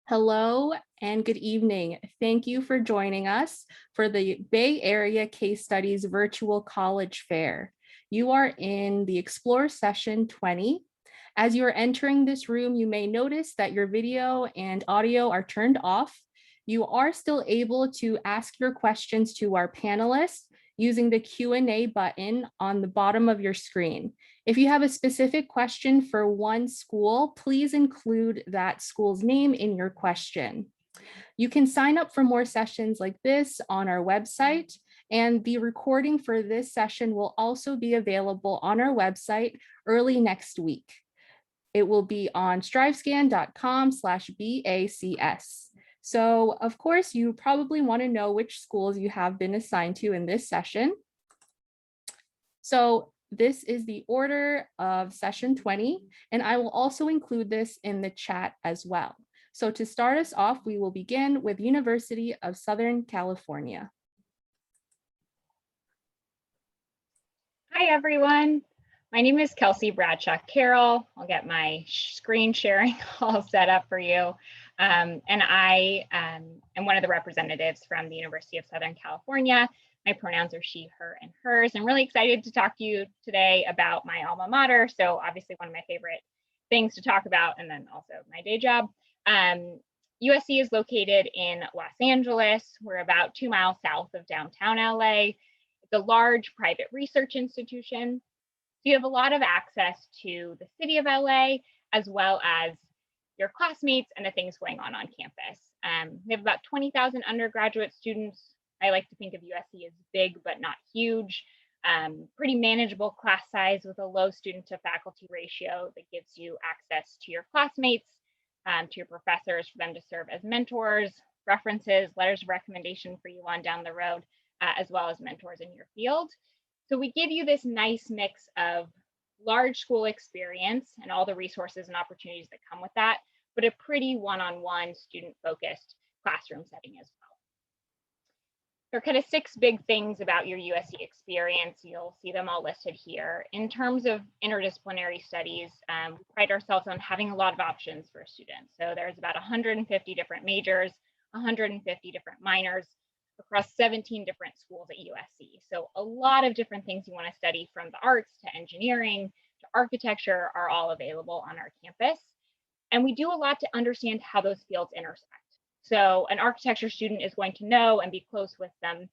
Hello and good evening. Thank you for joining us for the Bay Area Case Studies Virtual College Fair. You are in the Explore Session 20. As you are entering this room, you may notice that your video and audio are turned off. You are still able to ask your questions to our panelists using the Q&A button on the bottom of your screen. If you have a specific question for one school, please include that school's name in your question. You can sign up for more sessions like this on our website, and the recording for this session will also be available on our website early next week. It will be on strivescan.com/BACS. So of course, you probably want to know which schools you have been assigned to in this session. So this is the order of session 20, and I will also include this in the chat as well. So to start us off, we will begin with University of Southern California. Hi, everyone. My name is Kelsey Bradshaw Carroll. I'll get my screen sharing all set up for you. And I am one of the representatives from the University of Southern California. My pronouns are she, her, and hers. I'm really excited to talk to you today about my alma mater. So obviously one of my favorite things to talk about, and then also my day job. USC is located in Los Angeles. We're about 2 miles south of downtown LA. It's a large private research institution. So you have a lot of access to the city of LA, as well as your classmates and the things going on campus. We have about 20,000 undergraduate students. I like to think of USC as big, but not huge. Pretty manageable class size with a low student to faculty ratio that gives you access to your classmates, to your professors for them to serve as mentors, references, letters of recommendation for you on down the road, as well as mentors in your field. So we give you this nice mix of large school experience and all the resources and opportunities that come with that, but a pretty one-on-one student-focused classroom setting as well. There are kind of 6 big things about your USC experience. You'll see them all listed here. In terms of interdisciplinary studies, we pride ourselves on having a lot of options for students. So there's about 150 different majors, 150 different minors, across 17 different schools at USC. So a lot of different things you want to study, from the arts to engineering to architecture, are all available on our campus. And we do a lot to understand how those fields intersect. So an architecture student is going to know and be close with some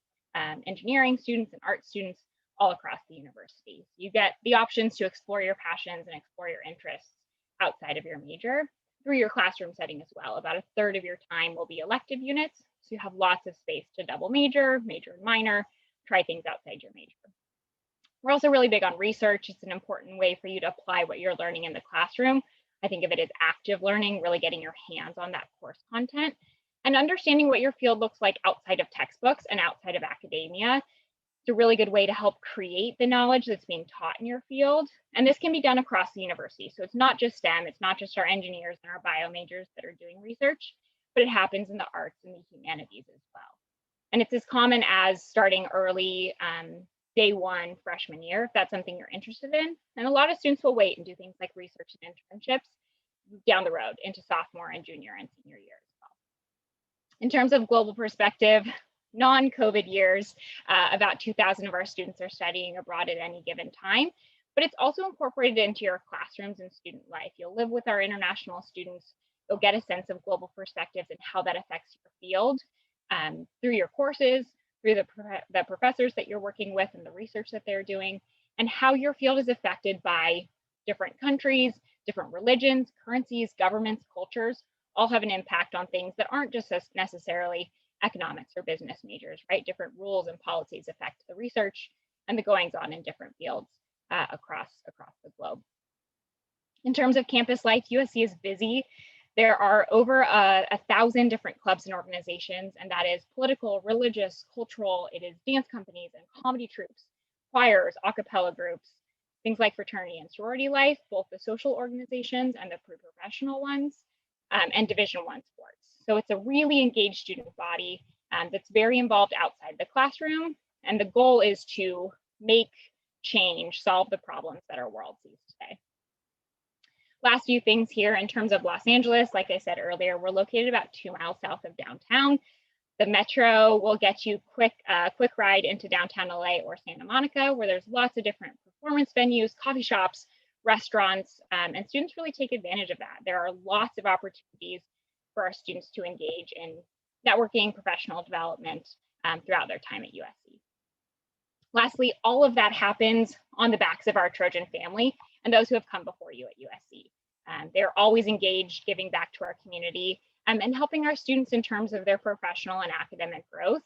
engineering students and art students all across the university. You get the options to explore your passions and explore your interests outside of your major through your classroom setting as well. About a third of your time will be elective units, so you have lots of space to double major, major and minor, try things outside your major. We're also really big on research. It's an important way for you to apply what you're learning in the classroom. I think of it as active learning, really getting your hands on that course content and understanding what your field looks like outside of textbooks and outside of academia. It's a really good way to help create the knowledge that's being taught in your field. And this can be done across the university. So it's not just STEM, it's not just our engineers and our bio majors that are doing research, but it happens in the arts and the humanities as well. And it's as common as starting early, day 1 freshman year, if that's something you're interested in. And a lot of students will wait and do things like research and internships down the road into sophomore and junior and senior year as well. In terms of global perspective, non-COVID years, about 2,000 of our students are studying abroad at any given time, but it's also incorporated into your classrooms and student life. You'll live with our international students. You'll get a sense of global perspectives and how that affects your field through your courses, through the professors that you're working with and the research that they're doing, and how your field is affected by different countries, different religions, currencies, governments, cultures, all have an impact on things that aren't just as necessarily economics or business majors, right? Different rules and policies affect the research and the goings on in different fields across the globe. In terms of campus life, USC is busy. There are over 1,000 different clubs and organizations, and that is political, religious, cultural. It is dance companies and comedy troupes, choirs, a cappella groups, things like fraternity and sorority life, both the social organizations and the pre-professional ones, and Division I sports. So it's a really engaged student body that's very involved outside the classroom. And the goal is to make change, solve the problems that our world sees today. Last few things here in terms of Los Angeles, like I said earlier, we're located about 2 miles south of downtown. The metro will get you quick ride into downtown LA or Santa Monica, where there's lots of different performance venues, coffee shops, restaurants, and students really take advantage of that. There are lots of opportunities for our students to engage in networking, professional development throughout their time at USC. Lastly, all of that happens on the backs of our Trojan family and those who have come before you at USC. They're always engaged, giving back to our community and helping our students in terms of their professional and academic growth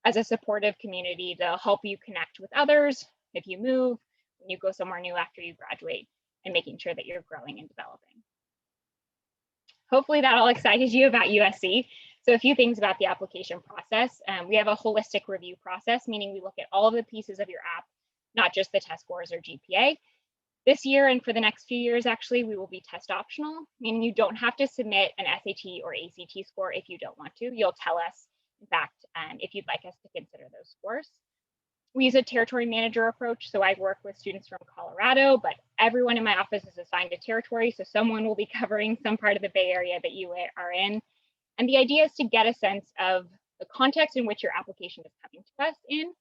as a supportive community to help you connect with others if you move, when you go somewhere new after you graduate, and making sure that you're growing and developing. Hopefully that all excited you about USC. So a few things about the application process. We have a holistic review process, meaning we look at all of the pieces of your app, not just the test scores or GPA. This year and for the next few years, actually, we will be test optional, meaning you don't have to submit an SAT or ACT score if you don't want to. You'll tell us, in fact, if you'd like us to consider those scores. We use a territory manager approach. So I work with students from Colorado, but everyone in my office is assigned a territory. So someone will be covering some part of the Bay Area that you are in. And the idea is to get a sense of the context in which your application is coming to us in.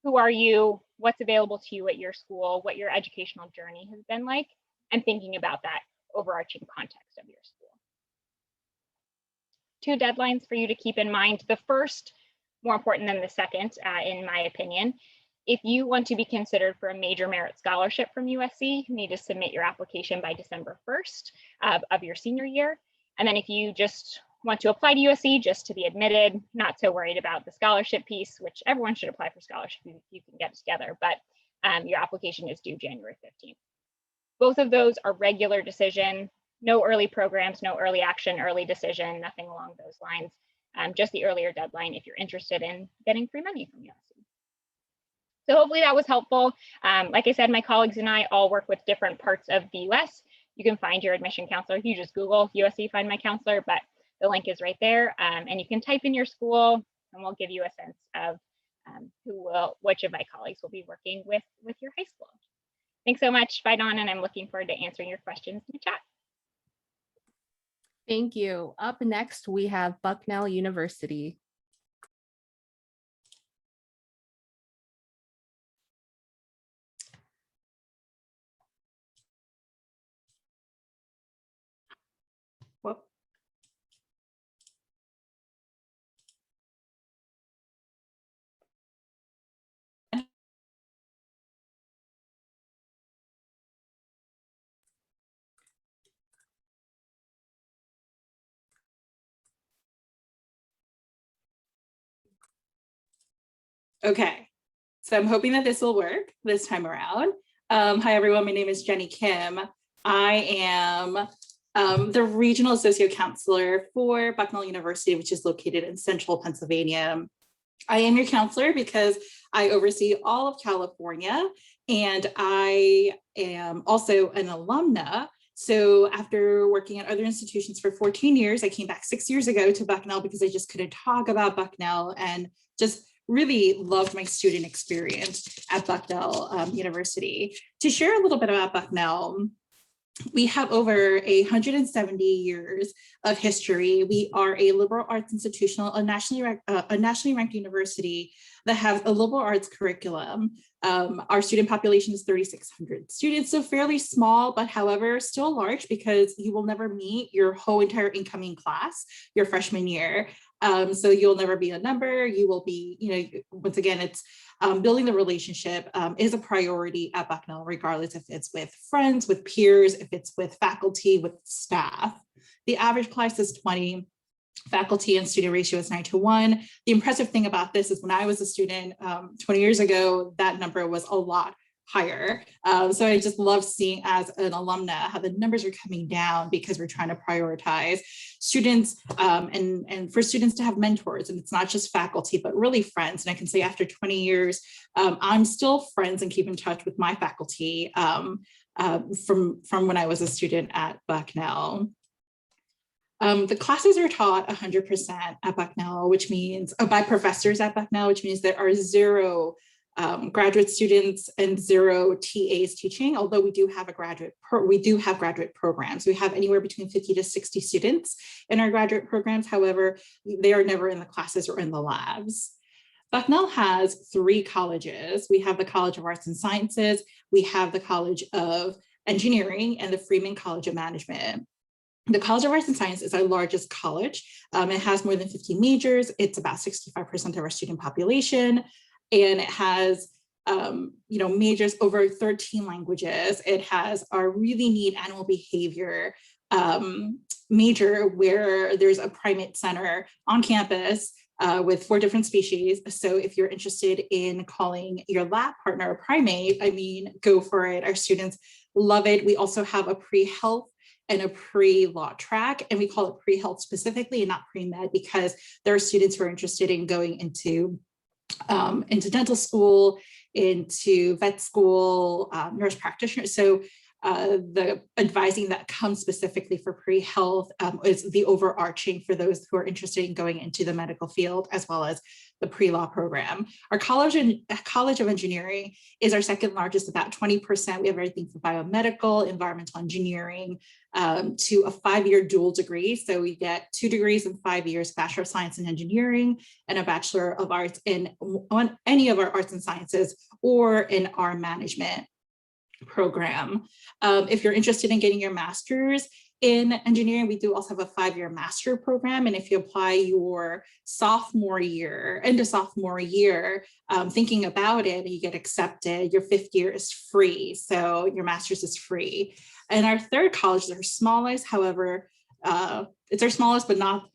Who are you? What's available to you at your school? What your educational journey has been like, and thinking about that overarching context of your school. 2 deadlines for you to keep in mind. The first, more important than the second, in my opinion. If you want to be considered for a major merit scholarship from USC, you need to submit your application by December 1st of your senior year. And then if you just want to apply to USC just to be admitted, not so worried about the scholarship piece, which everyone should apply for scholarship if you can get it together, but your application is due January 15th. Both of those are regular decision, no early programs, no early action, early decision, nothing along those lines, just the earlier deadline if you're interested in getting free money from USC. So hopefully that was helpful. Like I said, my colleagues and I all work with different parts of the US. You can find your admission counselor. You just Google USC Find My Counselor, but the link is right there, and you can type in your school, and we'll give you a sense of which of my colleagues will be working with your high school. Thanks so much, bye Dawn, and I'm looking forward to answering your questions in the chat. Thank you. Up next, we have Bucknell University. Whoop. Okay, so I'm hoping that this will work this time around. Hi, everyone. My name is Jenny Kim. I am the regional associate counselor for Bucknell University, which is located in central Pennsylvania. I am your counselor because I oversee all of California, and I am also an alumna. So after working at other institutions for 14 years, I came back 6 years ago to Bucknell because I just couldn't talk about Bucknell and just really loved my student experience at Bucknell University. To share a little bit about Bucknell, we have over 170 years of history. We are a liberal arts institution, a nationally ranked university that has a liberal arts curriculum. Our student population is 3,600 students, so fairly small, but however, still large because you will never meet your whole entire incoming class your freshman year. So you'll never be a number. You will be, once again, it's building the relationship is a priority at Bucknell, regardless if it's with friends, with peers, if it's with faculty, with staff. The average class is 20. Faculty and student ratio is 9:1. The impressive thing about this is when I was a student 20 years ago, that number was a lot higher. So I just love seeing as an alumna how the numbers are coming down because we're trying to prioritize students and for students to have mentors. And it's not just faculty, but really friends. And I can say after 20 years, I'm still friends and keep in touch with my faculty from when I was a student at Bucknell. The classes are taught 100% at Bucknell, which means by professors at Bucknell, which means there are zero graduate students and 0 TAs teaching, although we do have graduate programs. We have anywhere between 50 to 60 students in our graduate programs. However, they are never in the classes or in the labs. Bucknell has 3 colleges. We have the College of Arts and Sciences, we have the College of Engineering, and the Freeman College of Management. The College of Arts and Science is our largest college. It has more than 50 majors. It's about 65% of our student population, and it has majors over 13 languages. It has our really neat animal behavior major, where there's a primate center on campus with 4 different species. So if you're interested in calling your lab partner a primate, I mean, go for it. Our students love it. We also have a pre-health and a pre-law track, and we call it pre-health specifically and not pre-med, because there are students who are interested in going into dental school, into vet school, nurse practitioners. So the advising that comes specifically for pre-health is the overarching for those who are interested in going into the medical field, as well as the pre-law program. Our College of Engineering is our second largest, about 20%. We have everything from biomedical, environmental engineering, to a 5-year dual degree. So we get 2 degrees in 5 years, Bachelor of Science in Engineering and a Bachelor of Arts in any of our arts and sciences or in our management program. If you're interested in getting your master's in engineering, we do also have a 5-year master program. And if you apply your sophomore year, thinking about it, and you get accepted, your 5th year is free. So your master's is free. And our third college is our smallest. However, it's our smallest, but not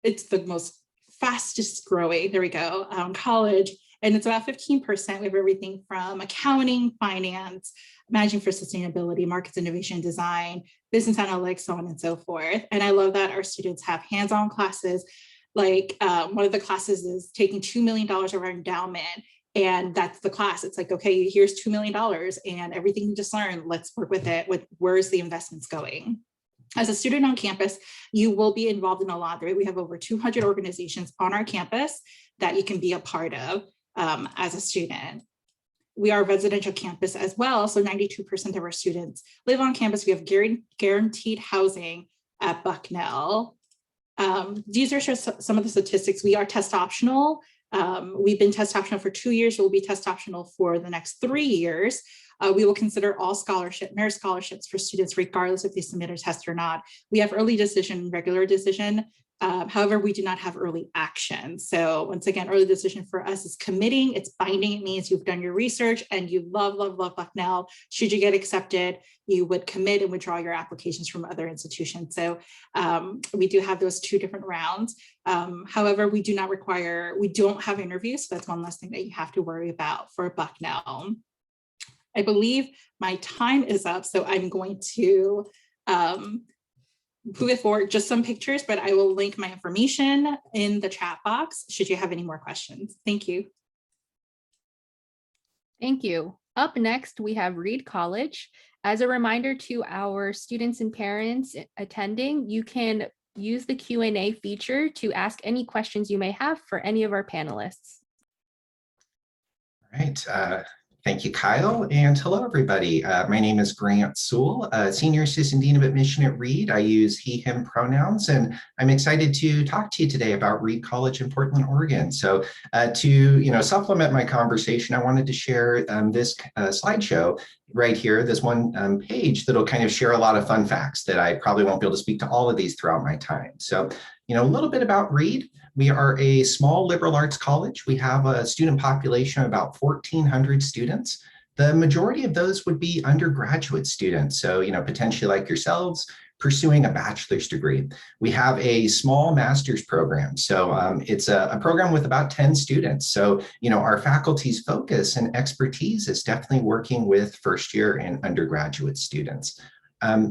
it's the most fastest growing, there we go, college. And it's about 15%. We have everything from accounting, finance, managing for sustainability, markets, innovation, design, business analytics, so on and so forth. And I love that our students have hands-on classes. Like one of the classes is taking $2 million of our endowment. And that's the class. It's like, okay, here's $2 million and everything you just learned, let's work with it. Where's the investments going? As a student on campus, you will be involved in a lot. Right? We have over 200 organizations on our campus that you can be a part of as a student. We are a residential campus as well. So 92% of our students live on campus. We have guaranteed housing at Bucknell. These are just some of the statistics. We are test optional. We've been test optional for 2 years. We'll be test optional for the next 3 years. We will consider all merit scholarships for students, regardless if they submit a test or not. We have early decision, regular decision. However, we do not have early action. So once again, early decision for us is committing. It's binding. It means you've done your research and you love Bucknell. Should you get accepted, you would commit and withdraw your applications from other institutions. So we do have those 2 different rounds. However, we don't have interviews. So that's one less thing that you have to worry about for Bucknell. I believe my time is up. So I'm going to move it forward, just some pictures, but I will link my information in the chat box should you have any more questions. Thank you. Thank you. Up next, we have Reed College. As a reminder to our students and parents attending, you can use the Q&A feature to ask any questions you may have for any of our panelists. All right. Thank you, Kyle, and hello, everybody. My name is Grant Sewell, Senior Assistant Dean of Admission at Reed. I use he, him pronouns, and I'm excited to talk to you today about Reed College in Portland, Oregon. So to supplement my conversation, I wanted to share this slideshow right here, this one page that'll kind of share a lot of fun facts that I probably won't be able to speak to all of these throughout my time. So, a little bit about Reed. We are a small liberal arts college. We have a student population of about 1,400 students. The majority of those would be undergraduate students. So, potentially like yourselves, pursuing a bachelor's degree. We have a small master's program. So it's a program with about 10 students. So, our faculty's focus and expertise is definitely working with first year and undergraduate students.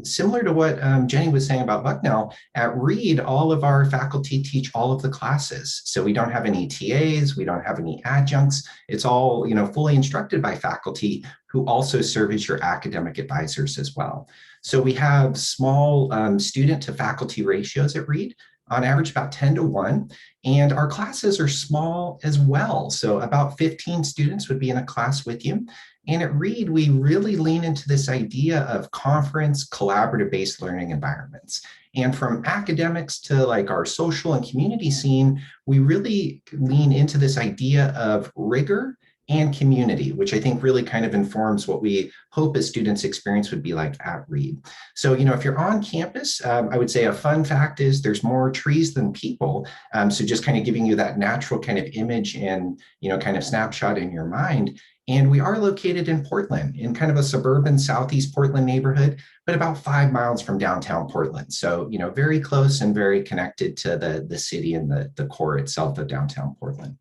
Similar to what Jenny was saying about Bucknell, at Reed, all of our faculty teach all of the classes. So we don't have any TAs, we don't have any adjuncts. It's all, fully instructed by faculty who also serve as your academic advisors as well. So we have small student to faculty ratios at Reed. on average about 10-to-1, and our classes are small as well. So about 15 students would be in a class with you. And at Reed, we really lean into this idea of conference collaborative-based learning environments. And from academics to like our social and community scene, we really lean into this idea of rigor and community, which I think really kind of informs what we hope a student's experience would be like at Reed. So, if you're on campus, I would say a fun fact is there's more trees than people. So just kind of giving you that natural kind of image and, kind of snapshot in your mind. And we are located in Portland, in kind of a suburban Southeast Portland neighborhood, but about 5 miles from downtown Portland. So, very close and very connected to the city and the core itself of downtown Portland.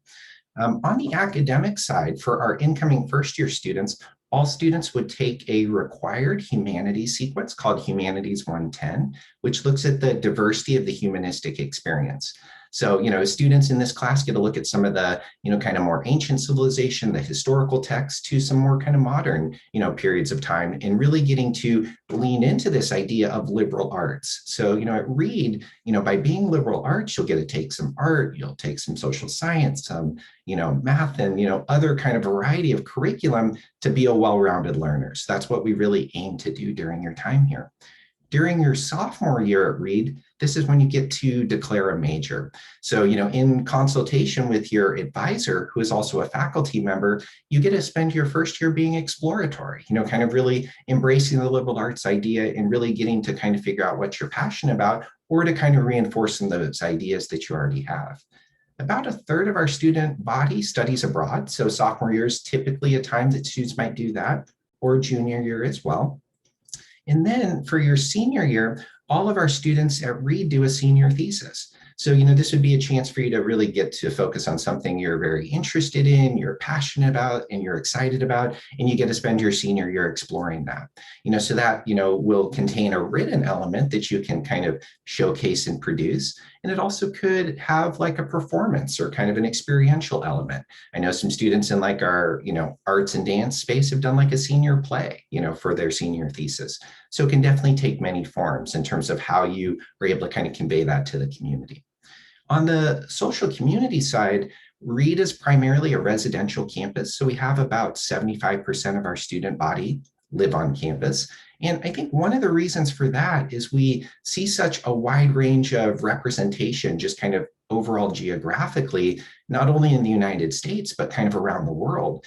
On the academic side, for our incoming first-year students, all students would take a required humanities sequence called Humanities 110, which looks at the diversity of the humanistic experience. So, students in this class get a look at some of the, kind of more ancient civilization, the historical texts, to some more kind of modern, periods of time, and really getting to lean into this idea of liberal arts. So, at Reed, by being liberal arts, you'll get to take some art, you'll take some social science, some, math, and, other kind of variety of curriculum to be a well-rounded learner. So that's what we really aim to do during your time here. During your sophomore year at Reed, this is when you get to declare a major. So, in consultation with your advisor, who is also a faculty member, you get to spend your first year being exploratory, kind of really embracing the liberal arts idea and really getting to kind of figure out what you're passionate about, or to kind of reinforce some of those ideas that you already have. About a third of our student body studies abroad. So sophomore year is typically a time that students might do that, or junior year as well. And then for your senior year, all of our students at Reed do a senior thesis. So, this would be a chance for you to really get to focus on something you're very interested in, you're passionate about, and you're excited about, and you get to spend your senior year exploring that. So that, will contain a written element that you can kind of showcase and produce. And it also could have like a performance or kind of an experiential element. I know some students in like our, arts and dance space have done like a senior play, for their senior thesis. So it can definitely take many forms in terms of how you are able to kind of convey that to the community. On the social community side, Reed is primarily a residential campus. So we have about 75% of our student body live on campus. And I think one of the reasons for that is we see such a wide range of representation, just kind of overall geographically, not only in the United States, but kind of around the world.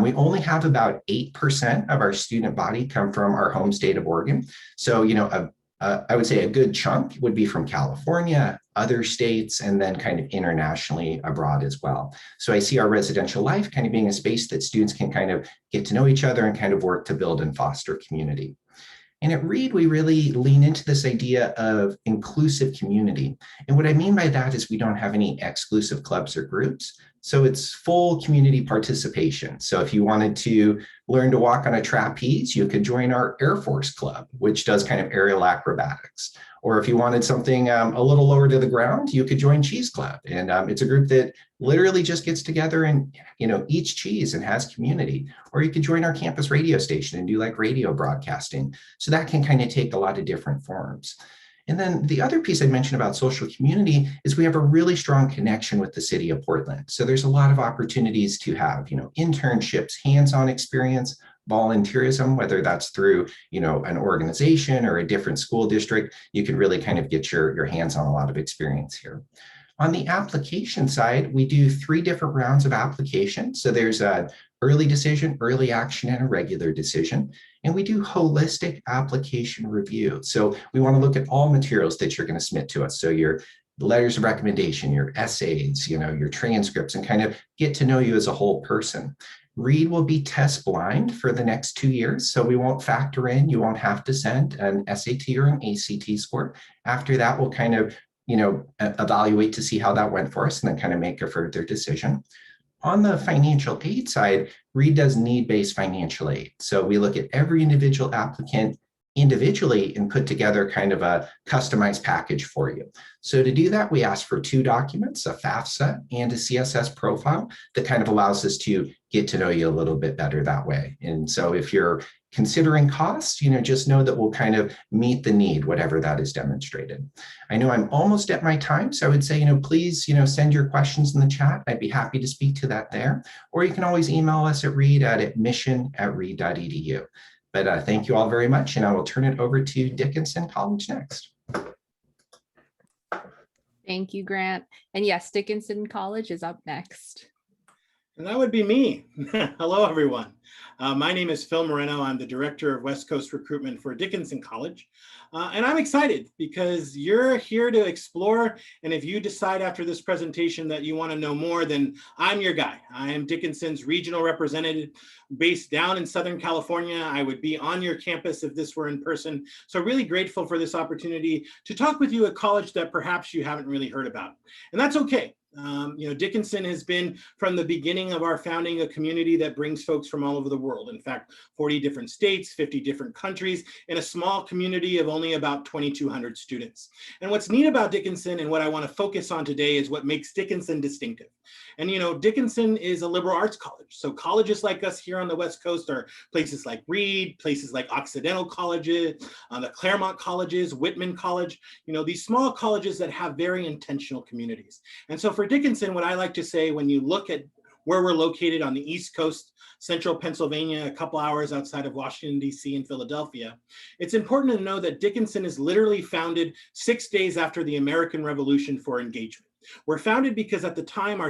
We only have about 8% of our student body come from our home state of Oregon. So, I would say a good chunk would be from California, other states, and then kind of internationally abroad as well. So I see our residential life kind of being a space that students can kind of get to know each other and kind of work to build and foster community. And at Reed, we really lean into this idea of inclusive community. And what I mean by that is we don't have any exclusive clubs or groups. So it's full community participation. So if you wanted to learn to walk on a trapeze, you could join our Air Force Club, which does kind of aerial acrobatics. Or if you wanted something a little lower to the ground, you could join Cheese Club. And it's a group that literally just gets together and, eats cheese and has community. Or you could join our campus radio station and do like radio broadcasting. So that can kind of take a lot of different forms. And then the other piece I mentioned about social community is we have a really strong connection with the city of Portland. So there's a lot of opportunities to have, internships, hands-on experience, volunteerism, whether that's through, an organization or a different school district. You can really kind of get your hands on a lot of experience here. On the application side, we do 3 different rounds of application. So there's a early decision, early action, and a regular decision. And we do holistic application review. So we want to look at all materials that you're going to submit to us. So your letters of recommendation, your essays, your transcripts, and kind of get to know you as a whole person. Reed will be test blind for the next 2 years. So we won't factor in, you won't have to send an SAT or an ACT score. After that, we'll kind of evaluate to see how that went for us and then kind of make a further decision. On the financial aid side, Reed does need-based financial aid. So we look at every individual applicant individually and put together kind of a customized package for you. So to do that, we ask for 2 documents, a FAFSA and a CSS profile that kind of allows us to get to know you a little bit better that way. And so if you're considering costs, just know that we'll kind of meet the need, whatever that is demonstrated. I know I'm almost at my time, so I would say, please, send your questions in the chat. I'd be happy to speak to that there. Or you can always email us at read@admission@read.edu. But thank you all very much, and I will turn it over to Dickinson College next. Thank you, Grant. And yes, Dickinson College is up next. And that would be me. Hello, everyone. My name is Phil Moreno. I'm the Director of West Coast Recruitment for Dickinson College. And I'm excited because you're here to explore. And if you decide after this presentation that you want to know more, then I'm your guy. I am Dickinson's regional representative based down in Southern California. I would be on your campus if this were in person. So really grateful for this opportunity to talk with you at college that perhaps you haven't really heard about. And that's okay. Dickinson has been from the beginning of our founding a community that brings folks from all over the world. In fact, 40 different states, 50 different countries, in a small community of only about 2,200 students. And what's neat about Dickinson and what I want to focus on today is what makes Dickinson distinctive. And Dickinson is a liberal arts college. So colleges like us here on the West Coast are places like Reed, places like Occidental colleges, the Claremont colleges, Whitman College, these small colleges that have very intentional communities. And so for Dickinson, what I like to say when you look at where we're located on the East Coast, central Pennsylvania, a couple hours outside of Washington, D.C. and Philadelphia, it's important to know that Dickinson is literally founded 6 days after the American Revolution for engagement. We're founded because at the time our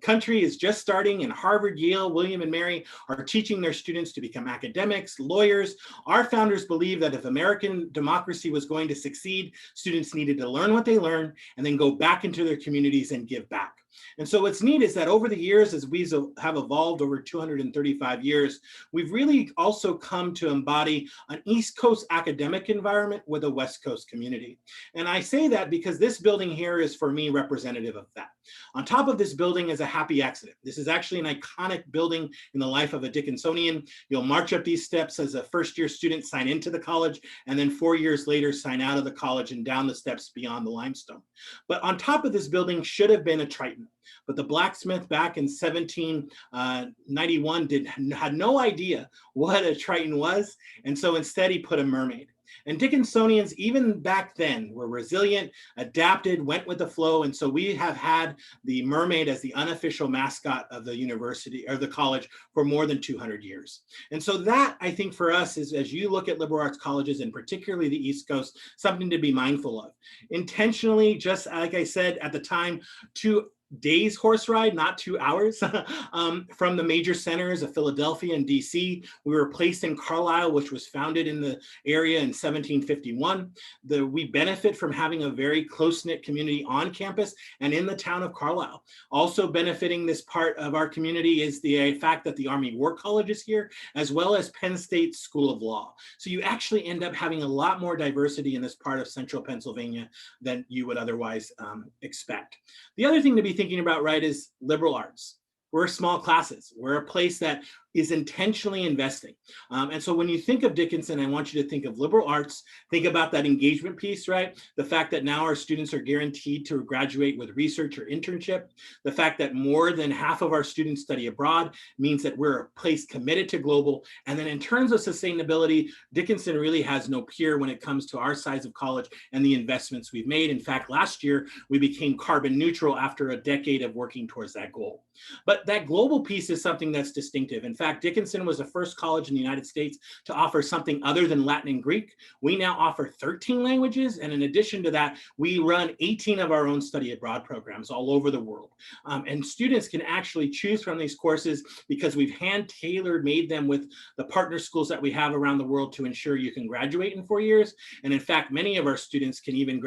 country is just starting, and Harvard, Yale, William and Mary are teaching their students to become academics, lawyers. Our founders believed that if American democracy was going to succeed, students needed to learn what they learned and then go back into their communities and give back. And so what's neat is that over the years, as we have evolved over 235 years, we've really also come to embody an East Coast academic environment with a West Coast community. And I say that because this building here is, for me, representative of that. On top of this building is a happy accident. This is actually an iconic building in the life of a Dickinsonian. You'll march up these steps as a first-year student, sign into the college, and then 4 years later, sign out of the college and down the steps beyond the limestone. But on top of this building should have been a Triton. But the blacksmith back in 1791 had no idea what a Triton was. And so instead he put a mermaid. And Dickinsonians, even back then, were resilient, adapted, went with the flow. And so we have had the mermaid as the unofficial mascot of the university or the college for more than 200 years. And so that, I think, for us is, as you look at liberal arts colleges, and particularly the East Coast, something to be mindful of. Intentionally, just like I said at the time, 2 days horse ride, not 2 hours, from the major centers of Philadelphia and DC. We were placed in Carlisle, which was founded in the area in 1751. We benefit from having a very close-knit community on campus and in the town of Carlisle. Also benefiting this part of our community is the fact that the Army War College is here, as well as Penn State School of Law. So you actually end up having a lot more diversity in this part of central Pennsylvania than you would otherwise expect. The other thing to be thinking about, right, is liberal arts. We're small classes. We're a place that is intentionally investing. And so when you think of Dickinson, I want you to think of liberal arts, think about that engagement piece, right? The fact that now our students are guaranteed to graduate with research or internship. The fact that more than half of our students study abroad means that we're a place committed to global. And then in terms of sustainability, Dickinson really has no peer when it comes to our size of college and the investments we've made. In fact, last year, we became carbon neutral after a decade of working towards that goal. But that global piece is something that's distinctive. In fact, Dickinson was the first college in the United States to offer something other than Latin and Greek. We now offer 13 languages. And in addition to that, we run 18 of our own study abroad programs all over the world. And students can actually choose from these courses because we've hand-tailored made them with the partner schools that we have around the world to ensure you can graduate in 4 years. And in fact, many of our students can even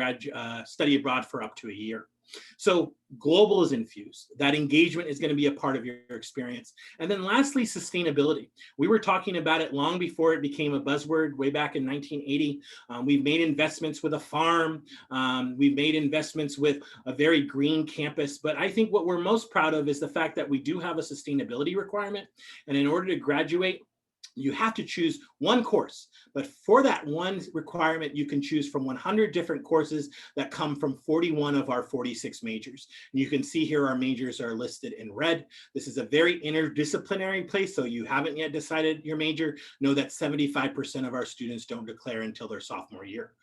study abroad for up to a year. So global is infused. That engagement is going to be a part of your experience. And then lastly, sustainability. We were talking about it long before it became a buzzword way back in 1980. We've made investments with a farm. We've made investments with a very green campus. But I think what we're most proud of is the fact that we do have a sustainability requirement. And in order to graduate you have to choose one course, but for that one requirement, you can choose from 100 different courses that come from 41 of our 46 majors. And you can see here our majors are listed in red. This is a very interdisciplinary place, so you haven't yet decided your major. Know that 75% of our students don't declare until their sophomore year.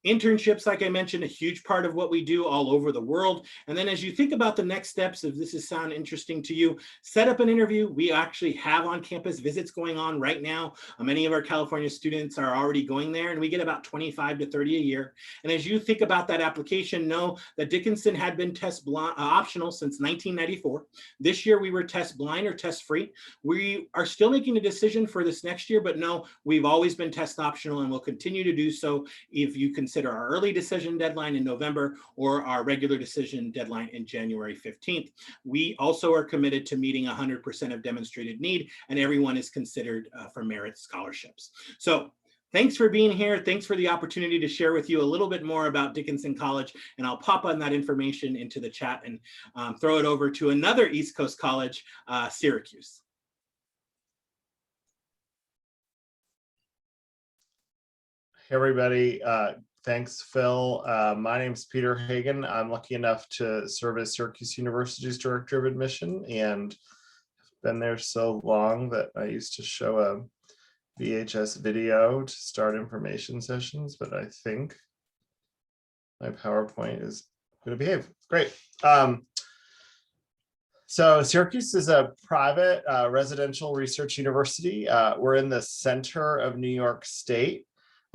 Internships, like I mentioned, a huge part of what we do all over the world. And then as you think about the next steps, if this is sound interesting to you, set up an interview. We actually have on-campus visits going on right now. Many of our California students are already going there, and we get about 25 to 30 a year. And as you think about that application, know that Dickinson had been test optional since 1994. This year we were test blind or test free. We are still making a decision for this next year, but no, we've always been test optional and will continue to do so if you consider our early decision deadline in November or our regular decision deadline in January 15th. We also are committed to meeting 100% of demonstrated need, and everyone is considered for merit scholarships. So thanks for being here. Thanks for the opportunity to share with you a little bit more about Dickinson College, and I'll pop on that information into the chat and throw it over to another East Coast college, Syracuse. Hey everybody, thanks Phil. My name is Peter Hagan. I'm lucky enough to serve as Syracuse University's Director of Admission, and I've been there so long that I used to show a VHS video to start information sessions, but I think my PowerPoint is going to behave. Great. So Syracuse is a private residential research university. We're in the center of New York State,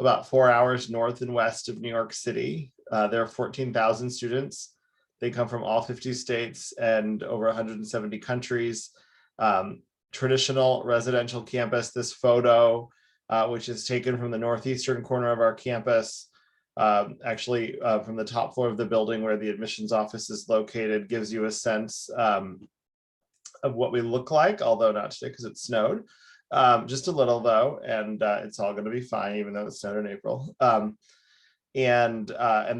about 4 hours north and west of New York City. There are 14,000 students. They come from all 50 states and over 170 countries. Traditional residential campus. This photo, which is taken from the northeastern corner of our campus, actually from the top floor of the building where the admissions office is located, gives you a sense of what we look like, although not today because it snowed. Just a little though, and it's all going to be fine, even though it snowed in April. And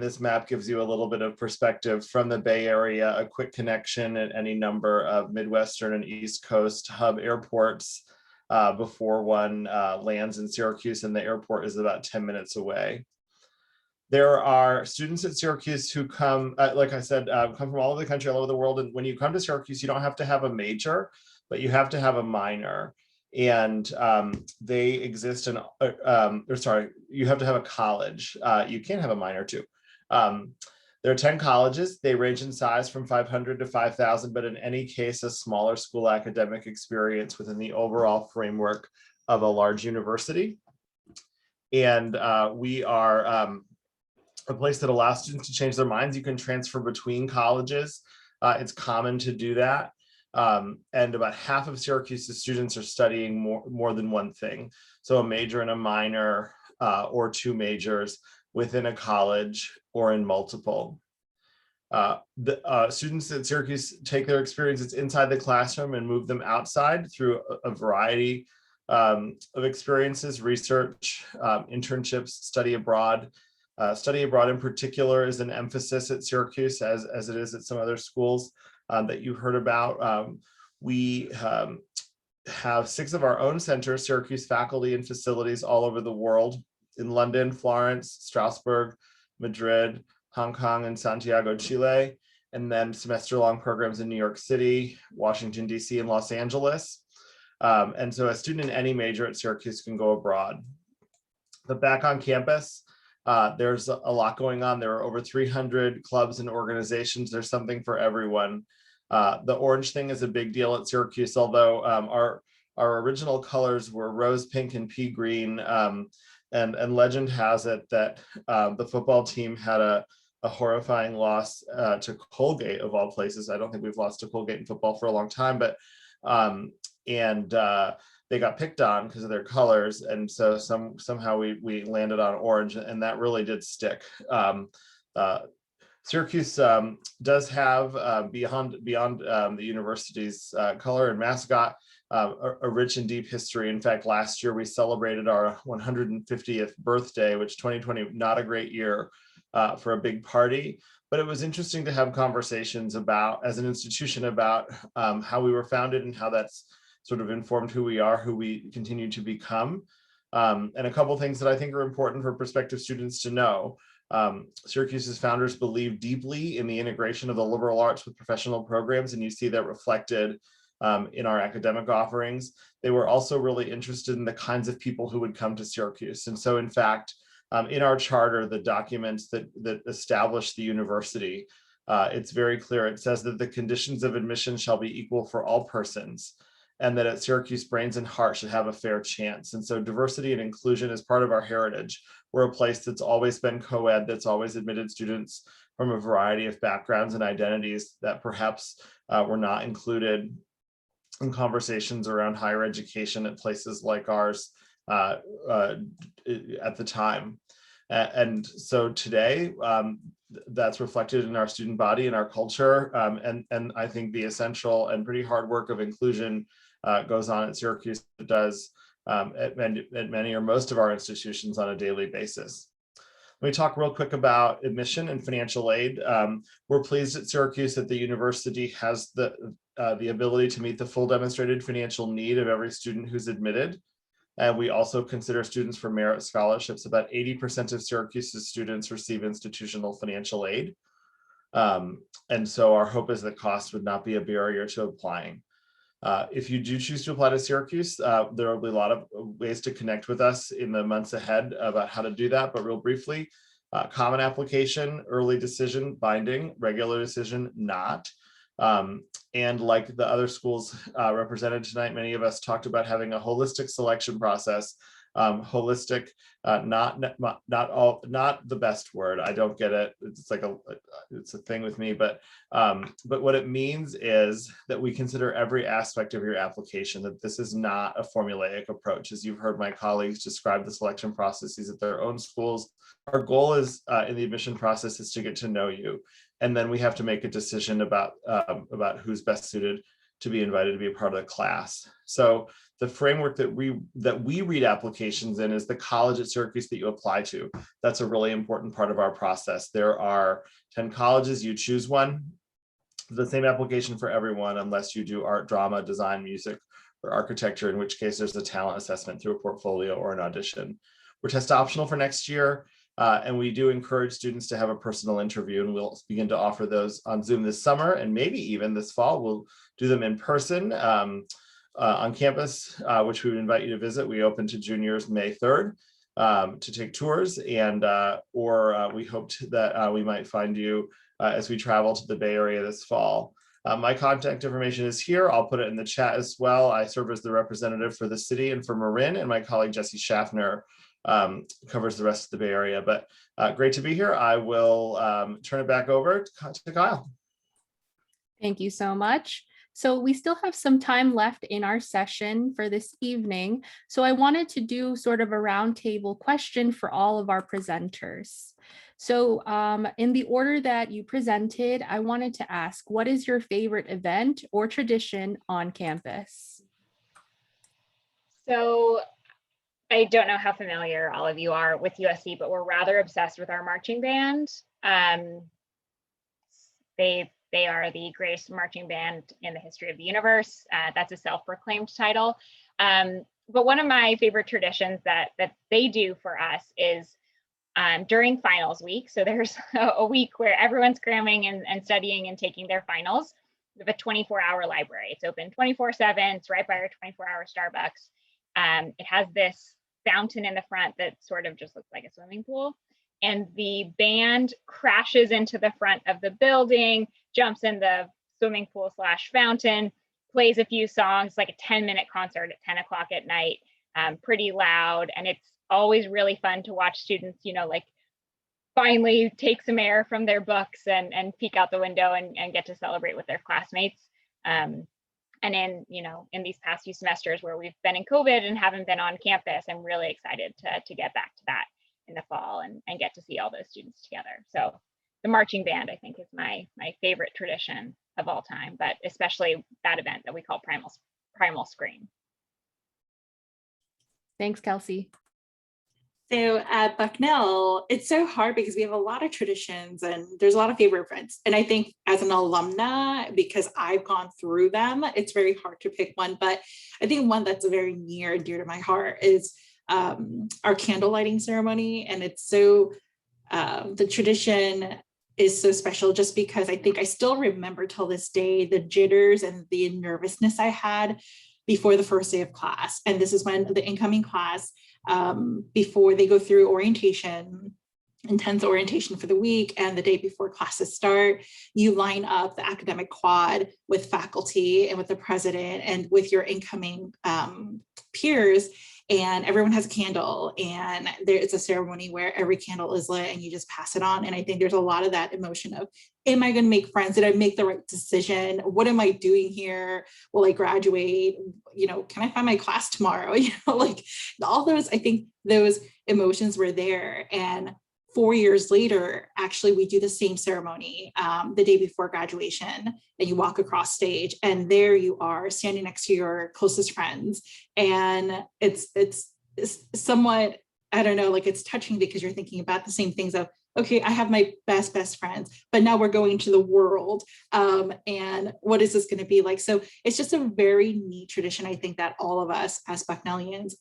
this map gives you a little bit of perspective from the Bay Area, a quick connection at any number of Midwestern and East Coast hub airports before one lands in Syracuse, and the airport is about 10 minutes away. There are students at Syracuse who come, like I said, come from all over the country, all over the world. And when you come to Syracuse, you don't have to have a major, but you have to have a minor. And they exist in, you have to have a college. You can have a minor too. There are 10 colleges. They range in size from 500 to 5,000, but in any case, a smaller school academic experience within the overall framework of a large university. And we are a place that allows students to change their minds. You can transfer between colleges. It's common to do that. And about half of Syracuse's students are studying more than one thing. So a major and a minor, or two majors within a college or in multiple. The students at Syracuse take their experiences inside the classroom and move them outside through a variety of experiences, research, internships, study abroad. Study abroad in particular is an emphasis at Syracuse, as it is at some other schools that you heard about. We have 6 of our own centers, Syracuse faculty and facilities all over the world, in London, Florence, Strasbourg, Madrid, Hong Kong, and Santiago, Chile, and then semester-long programs in New York City, Washington, DC, and Los Angeles. And so a student in any major at Syracuse can go abroad. But back on campus, there's a lot going on. There are over 300 clubs and organizations. There's something for everyone. The orange thing is a big deal at Syracuse, although our original colors were rose pink and pea green. And legend has it that the football team had a horrifying loss to Colgate, of all places. I don't think we've lost to Colgate in football for a long time, but they got picked on because of their colors, and so somehow we landed on orange, and that really did stick. Syracuse does have beyond the university's color and mascot a rich and deep history. In fact, last year we celebrated our 150th birthday, which 2020 not a great year for a big party. But it was interesting to have conversations about, as an institution, about how we were founded and how that's sort of informed who we are, who we continue to become. And a couple things that I think are important for prospective students to know. Syracuse's founders believe deeply in the integration of the liberal arts with professional programs, and you see that reflected in our academic offerings. They were also really interested in the kinds of people who would come to Syracuse. And so in fact, in our charter, the documents that establish the university, it's very clear. It says that the conditions of admission shall be equal for all persons, and that at Syracuse, brains and hearts should have a fair chance. And so diversity and inclusion is part of our heritage. We're a place that's always been co-ed, that's always admitted students from a variety of backgrounds and identities that perhaps were not included in conversations around higher education at places like ours at the time. And so today, that's reflected in our student body and our culture. And I think the essential and pretty hard work of inclusion goes on at Syracuse. It does at many or most of our institutions on a daily basis. Let me talk real quick about admission and financial aid. We're pleased at Syracuse that the university has the ability to meet the full demonstrated financial need of every student who's admitted. And we also consider students for merit scholarships. About 80% of Syracuse's students receive institutional financial aid. And so our hope is that cost would not be a barrier to applying. If you do choose to apply to Syracuse, there will be a lot of ways to connect with us in the months ahead about how to do that. But real briefly, common application, early decision, binding, regular decision, not. And like the other schools represented tonight, many of us talked about having a holistic selection process. Holistic, not the best word. I don't get it. It's like it's a thing with me, but what it means is that we consider every aspect of your application, that this is not a formulaic approach. As you've heard my colleagues describe the selection processes at their own schools, our goal is in the admission process is to get to know you. And then we have to make a decision about who's best suited to be invited to be a part of the class. So the framework that we read applications in is the college at Syracuse that you apply to. That's a really important part of our process. There are 10 colleges, you choose one. The same application for everyone, unless you do art, drama, design, music, or architecture, in which case there's a talent assessment through a portfolio or an audition. We're test optional for next year. And we do encourage students to have a personal interview, and we'll begin to offer those on Zoom this summer, and maybe even this fall. We'll do them in person on campus, which we would invite you to visit. We open to juniors May 3rd to take tours, and or we hoped that we might find you as we travel to the Bay Area this fall. My contact information is here. I'll put it in the chat as well. I serve as the representative for the city and for Marin, and my colleague Jesse Schaffner covers the rest of the Bay Area. But great to be here. I will turn it back over to Kyle. Thank you so much. So we still have some time left in our session for this evening. So I wanted to do sort of a roundtable question for all of our presenters. So in the order that you presented, I wanted to ask, what is your favorite event or tradition on campus? So I don't know how familiar all of you are with USC, but we're rather obsessed with our marching band. They are the greatest marching band in the history of the universe. That's a self-proclaimed title. But one of my favorite traditions that they do for us is during finals week. So there's a week where everyone's cramming and studying and taking their finals. We have a 24-hour library. It's open 24/7. It's right by our 24-hour Starbucks. It has this fountain in the front that sort of just looks like a swimming pool. And the band crashes into the front of the building, jumps in the swimming pool / fountain, plays a few songs, like a 10-minute concert at 10 o'clock at night, pretty loud. And it's always really fun to watch students, like finally take some air from their books and peek out the window and get to celebrate with their classmates. And in these past few semesters where we've been in COVID and haven't been on campus, I'm really excited to get back to that in the fall and get to see all those students together. So the marching band, I think, is my favorite tradition of all time, but especially that event that we call Primal Scream. Thanks, Kelsey. So at Bucknell, it's so hard because we have a lot of traditions and there's a lot of favorite friends. And I think as an alumna, because I've gone through them, it's very hard to pick one. But I think one that's very near and dear to my heart is our candle lighting ceremony. And it's so, the tradition is so special just because I think I still remember till this day the jitters and the nervousness I had before the first day of class. And this is when the incoming class, before they go through orientation, intense orientation for the week, and the day before classes start, you line up the academic quad with faculty and with the president and with your incoming peers, and everyone has a candle, and there is a ceremony where every candle is lit and you just pass it on. And I think there's a lot of that emotion of, am I going to make friends? Did I make the right decision? What am I doing here? Will I graduate? You know, can I find my class tomorrow? You know, like all those, I think those emotions were there. And 4 years later, actually, we do the same ceremony the day before graduation, and you walk across stage, and there you are standing next to your closest friends. And it's somewhat, I don't know, like it's touching because you're thinking about the same things of, okay, I have my best friends, but now we're going to the world. And what is this going to be like? So it's just a very neat tradition. I think that all of us as Bucknellians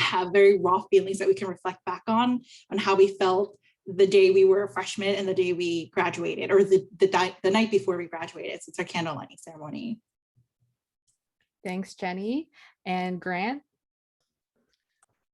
have very raw feelings that we can reflect back on how we felt the day we were a freshman and the day we graduated, or the night before we graduated. So it's our candle lighting ceremony. Thanks, Jenny. And Grant?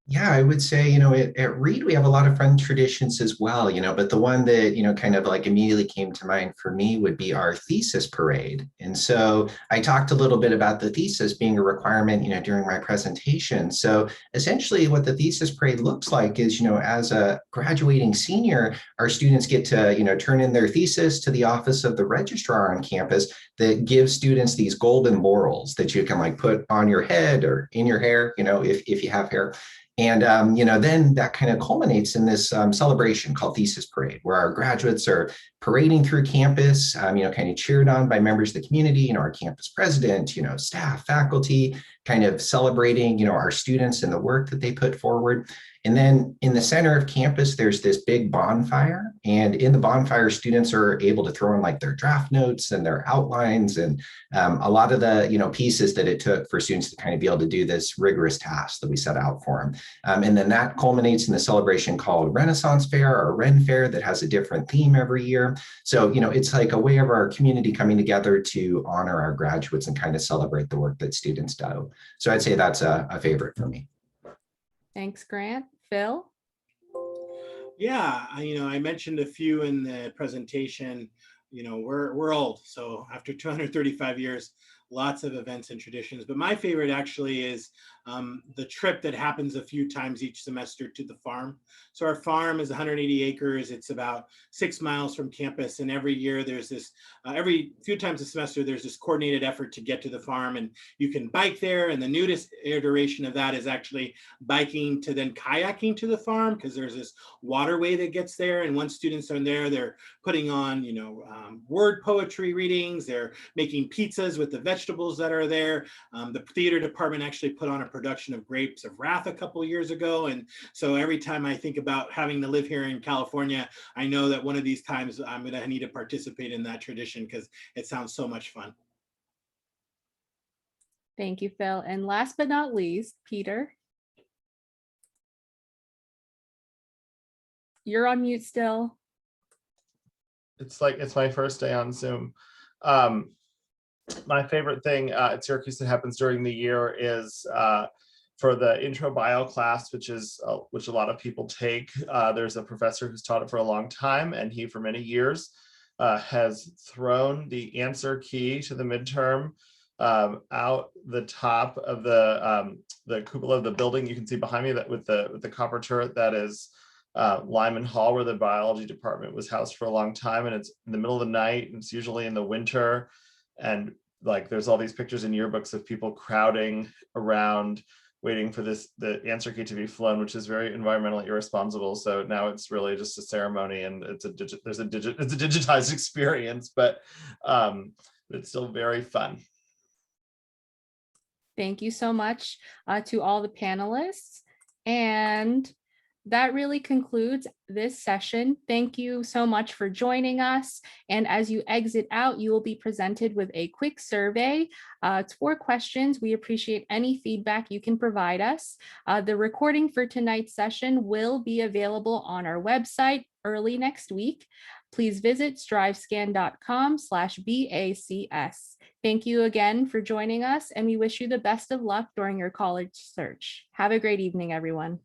Yeah, I would say, you know, at Reed, we have a lot of fun traditions as well, you know, but the one that, you know, kind of like immediately came to mind for me would be our thesis parade. And so I talked a little bit about the thesis being a requirement, you know, during my presentation. So essentially what the thesis parade looks like is, you know, as a graduating senior, our students get to, you know, turn in their thesis to the office of the registrar on campus that gives students these golden laurels that you can like put on your head or in your hair, you know, if you have hair. And, you know, then that kind of culminates in this celebration called Thesis Parade, where our graduates are parading through campus, you know, kind of cheered on by members of the community, you know, our campus president, you know, staff, faculty, kind of celebrating, you know, our students and the work that they put forward. And then in the center of campus, there's this big bonfire. And in the bonfire, students are able to throw in like their draft notes and their outlines and a lot of the, you know, pieces that it took for students to kind of be able to do this rigorous task that we set out for them. And then that culminates in the celebration called Renaissance Fair or Ren Fair that has a different theme every year. So, you know, it's like a way of our community coming together to honor our graduates and kind of celebrate the work that students do. So I'd say that's a favorite for me. Thanks, Grant. Phil? Yeah, you know, I mentioned a few in the presentation. You know, we're old, so after 235 years, lots of events and traditions. But my favorite actually is the trip that happens a few times each semester to the farm. So our farm is 180 acres. It's about 6 miles from campus. And every year there's this, every few times a semester, there's this coordinated effort to get to the farm, and you can bike there. And the newest iteration of that is actually biking to then kayaking to the farm, because there's this waterway that gets there. And once students are there, they're putting on, you know, word poetry readings. They're making pizzas with the vegetables that are there. The theater department actually put on a production of Grapes of Wrath a couple of years ago. And so every time I think about having to live here in California, I know that one of these times I'm going to need to participate in that tradition because it sounds so much fun. Thank you, Phil. And last but not least, Peter. You're on mute still. It's like, it's my first day on Zoom. My favorite thing at Syracuse that happens during the year is for the intro bio class, which a lot of people take. There's a professor who's taught it for a long time, and he for many years has thrown the answer key to the midterm out the top of the cupola of the building. You can see behind me that with the copper turret, that is Lyman Hall, where the biology department was housed for a long time. And it's in the middle of the night, and it's usually in the winter. And like, there's all these pictures in yearbooks of people crowding around waiting for the answer key to be flown, which is very environmentally irresponsible. So now it's really just a ceremony, and it's a digitized experience, but it's still very fun. Thank you so much to all the panelists. And that really concludes this session. Thank you so much for joining us. And as you exit out, you will be presented with a quick survey. It's 4 questions. We appreciate any feedback you can provide us. The recording for tonight's session will be available on our website early next week. Please visit strivescan.com/BACS. Thank you again for joining us, and we wish you the best of luck during your college search. Have a great evening, everyone.